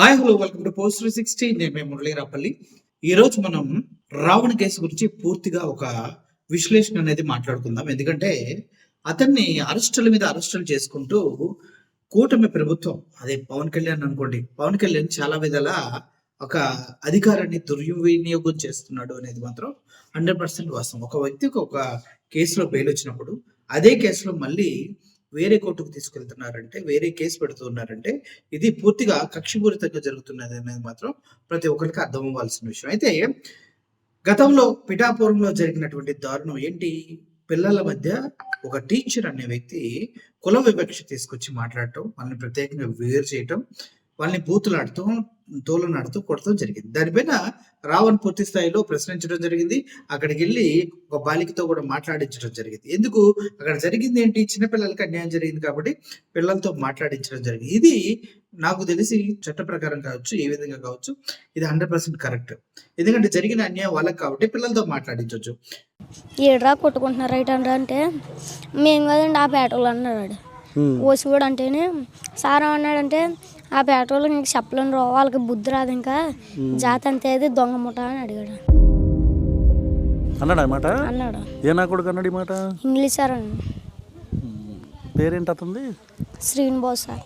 Hi hello welcome to post 360. నేను మీ మురళీరాపల్లి. ఈరోజు మనం రావణ కేసు గురించి పూర్తిగా ఒక విశ్లేషణ అనేది మాట్లాడుకుందాం. ఎందుకంటే అతన్ని అరెస్టుల మీద అరెస్టులు చేసుకుంటూ కూటమి ప్రభుత్వం, అదే పవన్ కళ్యాణ్ అనుకోండి, పవన్ కళ్యాణ్ చాలా విధాల ఒక అధికారాన్ని దుర్వినియోగం చేస్తున్నాడు అనేది మాత్రం 100% వాస్తవం. ఒక వ్యక్తికి ఒక కేసులో బెయిల్ వచ్చినప్పుడు అదే కేసులో మళ్ళీ వేరే కోర్టుకు తీసుకెళ్తున్నారంటే, వేరే కేసు పెడుతున్నారంటే ఇది పూర్తిగా కక్షపూరితంగా జరుగుతున్నది అనేది మాత్రం ప్రతి ఒక్కరికి అర్థం అవ్వాల్సిన విషయం. అయితే గతంలో పిఠాపురంలో జరిగినటువంటి దారుణం ఏంటి? పిల్లల మధ్య ఒక టీచర్ అనే వ్యక్తి కుల వివక్ష తీసుకొచ్చి మాట్లాడటం, వాళ్ళని ప్రత్యేకంగా వేరు చేయటం, వాళ్ళని బూతులాడుతూ తోలనాడుతూ కొడటం జరిగింది. దానిపైన రావణ్ పూర్తి స్థాయిలో ప్రశ్నించడం జరిగింది. అక్కడికి వెళ్ళి ఒక బాలికతో కూడా మాట్లాడించడం జరిగింది. ఎందుకు అక్కడ జరిగింది ఏంటి? చిన్నపిల్లలకి అన్యాయం జరిగింది కాబట్టి పిల్లలతో మాట్లాడించడం జరిగింది. ఇది నాకు తెలిసి చట్ట ప్రకారం కావచ్చు, ఏ విధంగా కావచ్చు, ఇది 100% కరెక్ట్. ఎందుకంటే జరిగిన అన్యాయం వాళ్ళకి కాబట్టి పిల్లలతో మాట్లాడించవచ్చు. ఏడ్రా కొట్టుకుంటున్నారు రైట్ అంటే మేము కదండి ఆ పేటోళ్ళు అన్నాడు. ఓసిగూడు అంటేనే సార్ అన్నాడంటే ఆ పేటోళ్ళు నీకు చెప్పలేను రో, వాళ్ళకి బుద్ధి రాదు, ఇంకా జాతి అంతే దొంగ ముఠ అని అడిగాడు. అన్నాడు అన్నమాట. అన్నాడు. ఏ నా కొడుకు అన్నాడు ఈ మాట? ఇంగ్లీష్ సార్ అండి. పేరేంటి అతనిది? శ్రీనివాస్ సార్.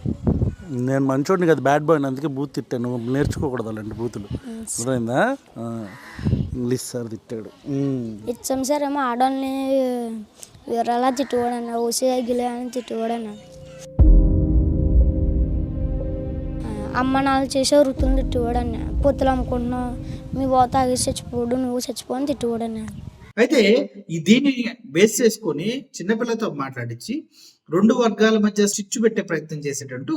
నేను మంచోడిని కదా, బ్యాడ్ బాయ్, అందుకే బూత్ తిట్టాను. నేర్చుకోకూడదు అలాంటి బూతులు, అర్థమైందా? ఇంగ్లీష్ సార్ తిట్టాడు. ఇచ్చాం సార్ ఏమో ఆడవాళ్ళని వేరేలా తిట్టుకోడన్న, ఓసి గిలే అని తిట్టుకోడన్న. అమ్మ నాన్న చేసే వృత్తులు తిట్టుకోడన్న. పొత్తులు అమ్ముకుంటున్నావు, మీ బావ తాగేసి చచ్చిపోడు, నువ్వు చచ్చిపో అని తిట్టుకోడన్న. అయితే దీన్ని బేస్ చేసుకొని చిన్నపిల్లలతో మాట్లాడించి 2 వర్గాల మధ్య చిచ్చు పెట్టే ప్రయత్నం చేసేటట్టు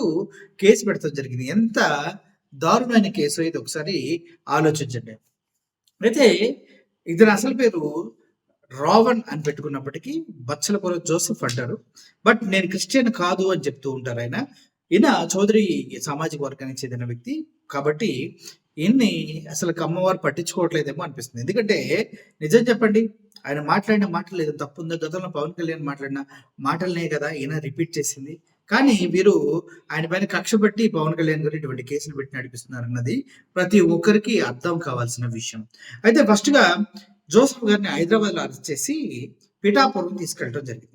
కేసు పెడతాం జరిగింది. ఎంత దారుణమైన కేసు ఇది ఒకసారి ఆలోచించండి. అయితే ఇతని అసలు పేరు రావణ్ అని పెట్టుకున్నప్పటికీ బచ్చలపురం జోసెఫ్ అంటారు. బట్ నేను క్రిస్టియన్ కాదు అని చెప్తూ ఉంటారు ఆయన. ఈయన చౌదరి సామాజిక వర్గానికి చెందిన వ్యక్తి కాబట్టి ఈయన్ని అసలు అమ్మవారు పట్టించుకోవట్లేదేమో అనిపిస్తుంది. ఎందుకంటే నిజం చెప్పండి, ఆయన మాట్లాడిన మాటలు ఏదో తప్పు ఉందో? గతంలో పవన్ కళ్యాణ్ మాట్లాడిన మాటలనే కదా ఈయన రిపీట్ చేసింది. కానీ వీరు ఆయన పైన కక్ష పెట్టి పవన్ కళ్యాణ్ గారు ఇటువంటి కేసులు పెట్టి నడిపిస్తున్నారు అన్నది ప్రతి ఒక్కరికి అర్థం కావాల్సిన విషయం. అయితే ఫస్ట్ గా జోసెఫ్ గారిని హైదరాబాద్ లో అరెస్ట్ చేసి పిఠాపురం తీసుకెళ్ళడం జరిగింది.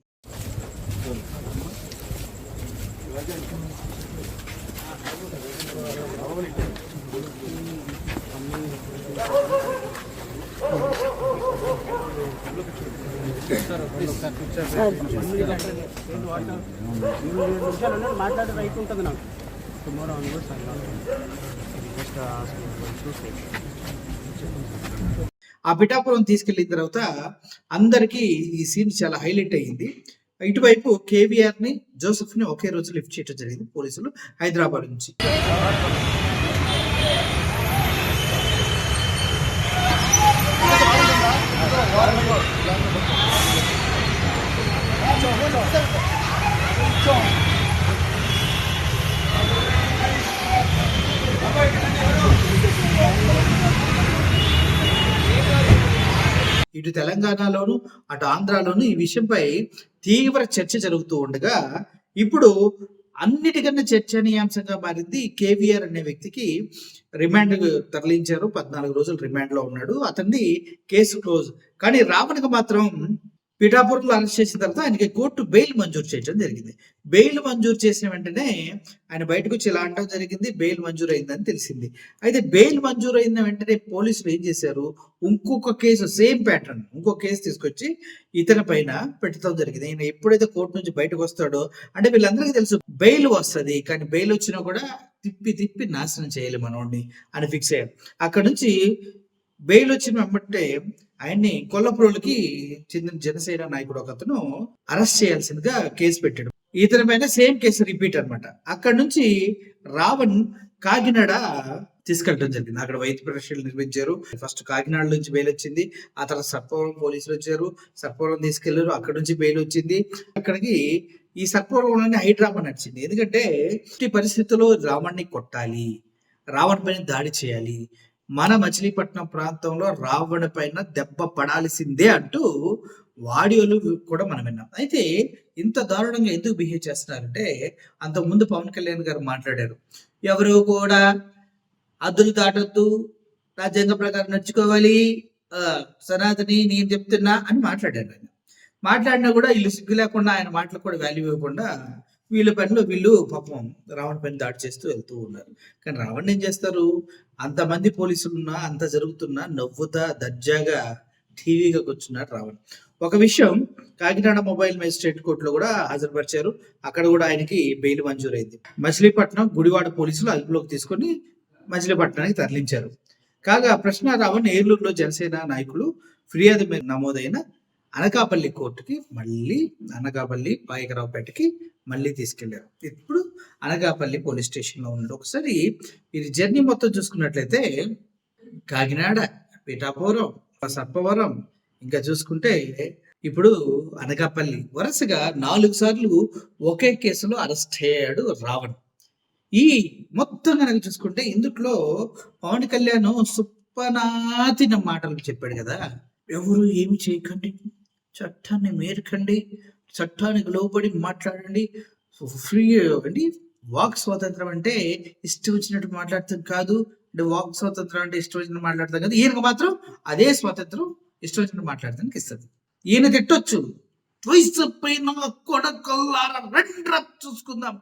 ఆ పిఠాపురం తీసుకెళ్లిన తర్వాత అందరికీ ఈ సీన్ చాలా హైలైట్ అయ్యింది. ఇటువైపు కేవీఆర్ ని, జోసెఫ్ ని ఒకే రోజు లిఫ్ట్ చేయడం జరిగింది పోలీసులు హైదరాబాద్ నుంచి. ఇటు తెలంగాణలోను అటు ఆంధ్రాలోను ఈ విషయంపై తీవ్ర చర్చ జరుగుతూ ఉండగా ఇప్పుడు అన్నిటికన్నా చర్చనీయాంశంగా మారింది కేవీఆర్ అనే వ్యక్తికి రిమాండ్ తరలించారు. 14 రోజులు రిమాండ్ లో ఉన్నాడు. అతన్ని కేసు క్లోజ్. కానీ రావణ్కి మాత్రం పిఠాపురంలో అరెస్ట్ చేసిన తర్వాత ఆయనకి కోర్టు బెయిల్ మంజూరు చేయడం జరిగింది. బెయిల్ మంజూరు చేసిన వెంటనే ఆయన బయటకు వచ్చి ఇలా అనడం జరిగింది, బెయిల్ మంజూరు అయిందని తెలిసింది. అయితే బెయిల్ మంజూరు అయిన వెంటనే పోలీసులు ఏం చేశారు? ఇంకొక కేసు, సేమ్ ప్యాటర్న్, ఇంకొక కేసు తీసుకొచ్చి ఇతని పైన పెట్టడం జరిగింది. ఆయన ఎప్పుడైతే కోర్టు నుంచి బయటకు వస్తాడో, అంటే వీళ్ళందరికీ తెలుసు బెయిల్ వస్తుంది, కానీ బెయిల్ వచ్చినా కూడా తిప్పి తిప్పి నాశనం చేయాలి మనోడిని అని ఫిక్స్ అయ్యారు. అక్కడ నుంచి బెయిల్ వచ్చిన వెంబటే ఆయన్ని కొల్లప్రోలుకి చెందిన జనసేన నాయకుడు ఒక అతను అరెస్ట్ చేయాల్సిందిగా కేసు పెట్టాడు. ఇతని పైన సేమ్ కేసు రిపీట్ అనమాట. అక్కడ నుంచి రావణ్ కాకినాడ తీసుకెళ్ళడం జరిగింది. అక్కడ వైద్య పరీక్షలు నిర్వహించారు. ఫస్ట్ కాకినాడ నుంచి బెయిల్ వచ్చింది. ఆ తర్వాత సర్పవరం పోలీసులు వచ్చారు, సర్పవరం తీసుకెళ్లారు. అక్కడ నుంచి బెయిల్ వచ్చింది. అక్కడికి ఈ సర్పవరంలోనే హైడ్రామా నడిచింది. ఎందుకంటే ఈ పరిస్థితుల్లో రావణ్ణి కొట్టాలి, రావణ్ పైన దాడి చేయాలి, మన మచిలీపట్నం ప్రాంతంలో రావణ పైన దెబ్బ పడాల్సిందే అంటూ వాడియోలు కూడా మనం విన్నాం. అయితే ఇంత దారుణంగా ఎందుకు బిహేవ్ చేస్తున్నారంటే, అంతకుముందు పవన్ కళ్యాణ్ గారు మాట్లాడారు, ఎవరు కూడా హద్దులు దాటొద్దు, రాజ్యాంగ ప్రకారం నడుచుకోవాలి, సనాతని నేను చెప్తున్నా అని మాట్లాడారు ఆయన. మాట్లాడినా కూడా వీళ్ళు సిగ్గు లేకుండా ఆయన మాటలకు కూడా వాల్యూ ఇవ్వకుండా వీళ్ళ పనిలో వీళ్ళు పాపం రావణ పని దాడి చేస్తూ వెళ్తూ ఉన్నారు. కానీ రావణ్ ఏం చేస్తారు, అంతమంది పోలీసులున్నా అంత జరుగుతున్నా నవ్వుతా దర్జాగా టీవీగా కూర్చున్నాడు రావణ్. ఒక విషయం, కాకినాడ మొబైల్ మేజిస్ట్రేట్ కోర్టులో కూడా హాజరుపరిచారు. అక్కడ కూడా ఆయనకి బెయిల్ మంజూరైంది. మచిలీపట్నం గుడివాడ పోలీసులు అదుపులోకి తీసుకొని మచిలీపట్నానికి తరలించారు. కాగా ప్రశ్న రావణ్ ఏలూరులో జనసేన నాయకులు ఫిర్యాదు మీద నమోదైన అనకాపల్లి కోర్టుకి మళ్ళీ అనకాపల్లి పాయకరావుపేటకి మళ్ళీ తీసుకెళ్లారు. ఇప్పుడు అనకాపల్లి పోలీస్ స్టేషన్ లో ఉన్నాడు. ఒకసారి ఇది జర్నీ మొత్తం చూసుకున్నట్లయితే కాకినాడ, పిఠాపురం, సర్పవరం, ఇంకా చూసుకుంటే ఇప్పుడు అనకాపల్లి వరుసగా 4 సార్లు ఒకే కేసులో అరెస్ట్ అయ్యాడు రావణ్. ఈ మొత్తం కనుక చూసుకుంటే ఇందులో పవన్ కళ్యాణ్ సుప్పనాతిన మాటలు చెప్పాడు కదా, ఎవరు ఏమి చేయకండి, చట్టాన్ని మేరకండి, చట్టానికి లోబడి మాట్లాడండి, ఫ్రీ అండి. వాక్ స్వాతంత్రం అంటే ఇష్టం వచ్చినట్టు మాట్లాడతాం కాదు, అంటే వాక్ స్వాతంత్రం అంటే ఇష్టం వచ్చినట్టు మాట్లాడతాం కాదు. ఈయనకు మాత్రం అదే స్వాతంత్రం ఇష్టం వచ్చినట్టు మాట్లాడటానికి ఇస్తుంది. ఈయన తిట్టొచ్చు, వయసు పైన కొడకల్లారా రండ్రా చూసుకుందాం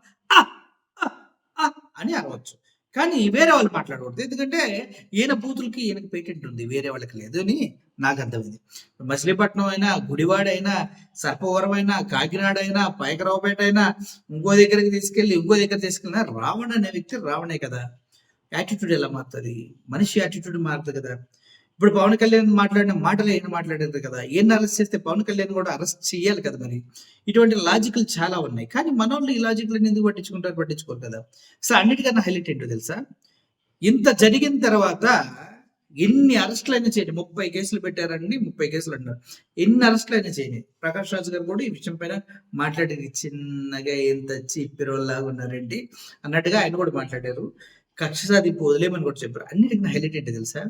అని అనవచ్చు, కానీ వేరే వాళ్ళు మాట్లాడకూడదు. ఎందుకంటే ఈయన బూతులకి ఈయనకి పేటెంట్ ఉంది, వేరే వాళ్ళకి లేదు అని నాకు అర్థమైంది. మచిలీపట్నం అయినా, గుడివాడ అయినా, సర్పవరం అయినా, కాకినాడ అయినా, పాయకరావుపేట అయినా, ఇంకో దగ్గరికి తీసుకెళ్ళినా రావణ్ అనే వ్యక్తి రావణే కదా. యాటిట్యూడ్ ఎలా మారుతుంది, మనిషి యాటిట్యూడ్ మారుతుంది కదా. ఇప్పుడు పవన్ కళ్యాణ్ మాట్లాడిన మాటలు ఏం మాట్లాడారు కదా, ఈయన అరెస్ట్ చేస్తే పవన్ కళ్యాణ్ కూడా అరెస్ట్ చేయాలి కదా. మరి ఇటువంటి లాజికల్ చాలా ఉన్నాయి, కానీ మన వాళ్ళు ఈ లాజికల్ ఎందుకు పట్టించుకోరు కదా. సో అన్నిటికన్నా హైలైట్ ఏంటో తెలుసా, ఇంత జరిగిన తర్వాత ఎన్ని అరెస్టులు అయినా చేయని, 30 కేసులు పెట్టారండి, 30 కేసులు అన్నారు, ఎన్ని అరెస్టులు అయినా చేయని. ప్రకాష్ రాజు గారు కూడా ఈ విషయం పైన మాట్లాడేది, చిన్నగా ఎంత చిప్పిరోల్లాగా ఉన్నారండి అన్నట్టుగా ఆయన కూడా మాట్లాడారు. కక్ష సాధింపు వదిలేమని కూడా చెప్పారు. అన్నిటికన్నా హైలైట్ ఏంటో తెలుసా,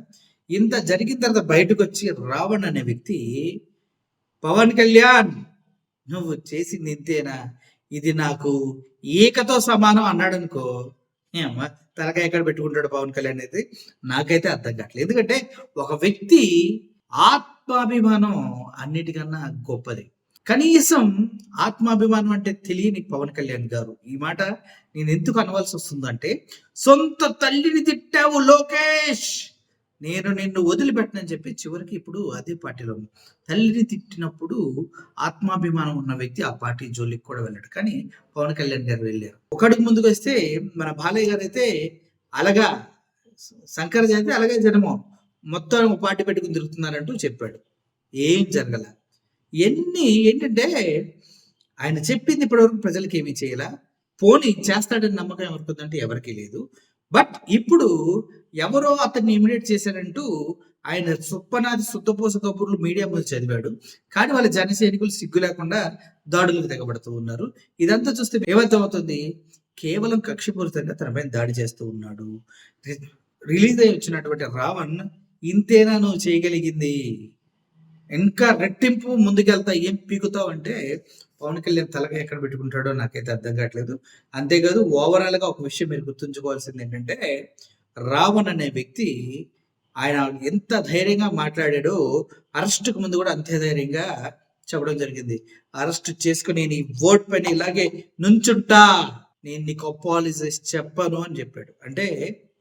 ఇంత జరిగిన తర్వాత బయటకు వచ్చి రావణ్ అనే వ్యక్తి పవన్ కళ్యాణ్ నువ్వు చేసింది ఇంతేనా, ఇది నాకు ఏకతో సమానం అన్నాడు అనుకో, ఏమ్మా తలకాయ ఎక్కడ పెట్టుకుంటాడు పవన్ కళ్యాణ్ అయితే నాకైతే అర్థం కావట్లేదు. ఎందుకంటే ఒక వ్యక్తి ఆత్మాభిమానం అన్నిటికన్నా గొప్పది. కనీసం ఆత్మాభిమానం అంటే తెలియని పవన్ కళ్యాణ్ గారు ఈ మాట నేను ఎందుకు అనవలసి వస్తుందంటే, సొంత తల్లిని తిట్టావు లోకేష్, నేను నిన్ను వదిలిపెట్టనని చెప్పి చివరికి ఇప్పుడు అదే పార్టీలో తల్లిని తిట్టినప్పుడు ఆత్మాభిమానం ఉన్న వ్యక్తి ఆ పార్టీ జోలికి కూడా వెళ్ళాడు. కానీ పవన్ కళ్యాణ్ గారు వెళ్ళారు. ఒక అడుగు ముందుకు వస్తే మన బాలయ్య గారు అయితే అలాగా శంకర్ అయితే అలాగే జనమో మొత్తం పార్టీ పెట్టుకుని తిరుగుతున్నారంటూ చెప్పాడు. ఏం జరగల. ఏంటంటే ఆయన చెప్పింది ఇప్పటివరకు ప్రజలకి ఏమీ చేయాల, పోనీ చేస్తాడని నమ్మకం ఎవరికుందంటే ఎవరికీ లేదు. బట్ ఇప్పుడు ఎవరో అతన్ని ఇమిడియేట్ చేశారంటూ ఆయన సుప్పనాది సుత్తపోస కబుర్లు మీడియా ముందు చదివాడు. కానీ వాళ్ళ జన సైనికులు సిగ్గు లేకుండా దాడులకు తెగబడుతూ ఉన్నారు. ఇదంతా చూస్తే ఏమర్థమవుతుంది, కేవలం కక్షపూరితంగా తన పైన దాడి చేస్తూ ఉన్నాడు. రిలీజ్ అయి వచ్చినటువంటి రావణ్ ఇంతేనా నువ్వు చేయగలిగింది, ఇంకా రెట్టింపు ముందుకెళ్తా, ఏం పీకుతావు అంటే పవన్ కళ్యాణ్ తలగా ఎక్కడ పెట్టుకుంటాడో నాకైతే అర్థం కావట్లేదు. అంతేకాదు ఓవరాల్ గా ఒక విషయం మీరు గుర్తుంచుకోవాల్సింది ఏంటంటే, రావణ్ అనే వ్యక్తి ఆయన ఎంత ధైర్యంగా మాట్లాడాడో అరెస్టుకు ముందు కూడా అంతే ధైర్యంగా చెప్పడం జరిగింది. అరెస్ట్ చేసుకుని నీ ఓట్ పైన ఇలాగే నుంచుంటా, నేను నీకు అపాలజైజ్ చెప్పను అని చెప్పాడు. అంటే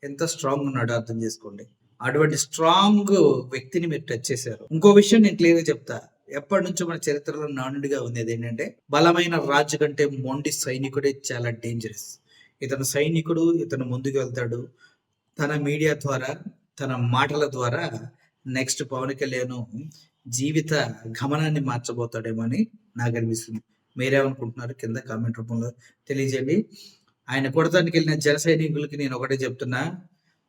ఎంత స్ట్రాంగ్ ఉన్నాడో అర్థం చేసుకోండి. అటువంటి స్ట్రాంగ్ వ్యక్తిని మీరు టచ్ చేశారు. ఇంకో విషయం నేను క్లియర్ గా చెప్తా, ఎప్పటి నుంచో మన చరిత్రలో నానుడిగా ఉంది ఏంటంటే, బలమైన రాజు కంటే మొండి సైనికుడే చాలా డేంజరస్. ఇతను సైనికుడు, ఇతను ముందుకు వెళ్తాడు, తన మీడియా ద్వారా, తన మాటల ద్వారా నెక్స్ట్ పవన్ కళ్యాణ్ జీవిత గమనాన్ని మార్చబోతాడేమో అని నాకు అనిపిస్తుంది. మీరేమనుకుంటున్నారు కింద కామెంట్ రూపంలో తెలియజేయండి. ఆయన కొడతానికి వెళ్ళిన జన సైనికులకి నేను ఒకటే చెప్తున్నా,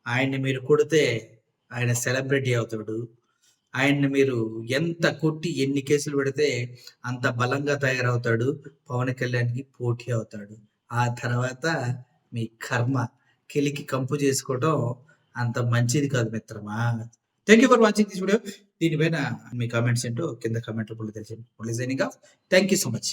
ఆయన్ని మీరు కొడితే ఆయన సెలబ్రిటీ అవుతాడు. ఆయన్ని మీరు ఎంత కొట్టి ఎన్ని కేసులు పెడితే అంత బలంగా తయారవుతాడు, పవన్ కళ్యాణ్కి పోటీ అవుతాడు. ఆ తర్వాత మీ కర్మ కెలికి కంపు చేసుకోవడం అంత మంచిది కాదు మిత్రమా. Thank you for watching this video. దీనిపైన మీ కామెంట్స్ ఏంటో కింద కామెంట్ రూపంలో తెలియజేయండి. Thank you so much.